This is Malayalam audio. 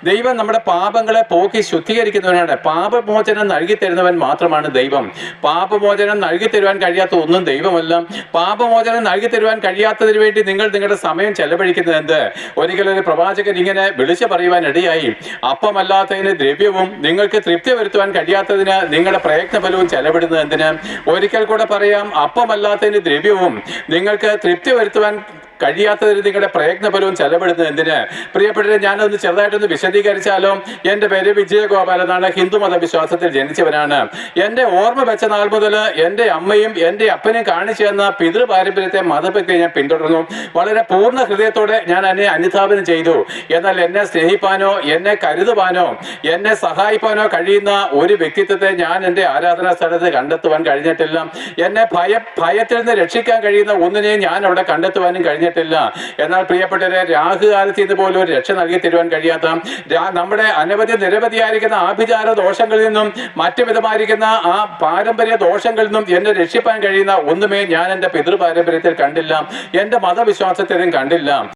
ദൈവം നമ്മുടെ പാപങ്ങളെ പോക്കി ശുദ്ധീകരിക്കുന്നവനാണ്. പാപമോചനം നൽകി തരുന്നവൻ മാത്രമാണ് ദൈവം. പാപമോചനം നൽകി തരുവാൻ കഴിയാത്ത ഒന്നും ദൈവമല്ല. പാപമോചനം നൽകി തരുവാൻ കഴിയാത്തതിന് വേണ്ടി നിങ്ങൾ നിങ്ങളുടെ സമയം ചെലവഴിക്കുന്നത് എന്ത്? ഒരിക്കലൊരു പ്രവാചകൻ ഇങ്ങനെ വിളിച്ചു പറയുവാൻ ഇടയായി, അപ്പമല്ലാത്തതിന് ദ്രവ്യവും നിങ്ങൾക്ക് തൃപ്തി വരുത്തുവാൻ കഴിയാത്തതിന് നിങ്ങളുടെ പ്രയത്നഫലവും ചെലവിടുന്നത് എന്തിന്? ഒരിക്കൽ കൂടെ പറയാം, അപ്പമല്ലാത്തതിന് ദ്രവ്യവും നിങ്ങൾക്ക് തൃപ്തി വരുത്തുവാൻ കഴിയാത്തതിന് നിങ്ങളുടെ പ്രയത്നഫലവും ചെലവിടുന്നത് എന്തിന്? പ്രിയപ്പെട്ടവരെ, ഞാനൊന്ന് ചെറുതായിട്ടൊന്ന് വിശദീകരിച്ചാലോ? എൻ്റെ പേര് വിജയഗോപാൽ എന്നാണ്. ഹിന്ദു മതവിശ്വാസത്തിൽ ജനിച്ചവനാണ്. എൻ്റെ ഓർമ്മ വെച്ച നാൾ മുതൽ എൻ്റെ അമ്മയും എൻ്റെ അപ്പനെയും കാണിച്ചു തന്ന പിതൃപാരമ്പര്യത്തെ മതഭക്തി ഞാൻ പിന്തുടർന്നു. വളരെ പൂർണ്ണ ഹൃദയത്തോടെ ഞാൻ എന്നെ അനുധാപനം ചെയ്തു. എന്നാൽ എന്നെ സ്നേഹിപ്പാനോ എന്നെ കരുതുവാനോ എന്നെ സഹായിപ്പാനോ കഴിയുന്ന ഒരു വ്യക്തിത്വത്തെ ഞാൻ എൻ്റെ ആരാധനാ സ്ഥലത്ത് കണ്ടെത്തുവാൻ കഴിഞ്ഞിട്ടില്ല. എന്നെ ഭയത്തിൽ നിന്ന് രക്ഷിക്കാൻ കഴിയുന്ന ഒന്നിനെയും ഞാൻ അവിടെ കണ്ടെത്തുവാനും കഴിഞ്ഞിട്ടില്ല. എന്നാൽ പ്രിയപ്പെട്ടവരെ, രാഹുകാലത്ത് ഇതുപോലെ ഒരു രക്ഷ നൽകി തരുവാൻ കഴിയാത്ത, നമ്മുടെ നിരവധിയായിരിക്കുന്ന ആഭിചാര ദോഷങ്ങളിൽ നിന്നും മറ്റു വിധമായിരിക്കുന്ന ആ പാരമ്പര്യ ദോഷങ്ങളിൽ നിന്നും എന്നെ രക്ഷിപ്പാൻ കഴിയുന്ന ഒന്നുമേ ഞാൻ എൻ്റെ പിതൃപാരമ്പര്യത്തിൽ കണ്ടില്ല, എൻ്റെ മതവിശ്വാസത്തിലും കണ്ടില്ല.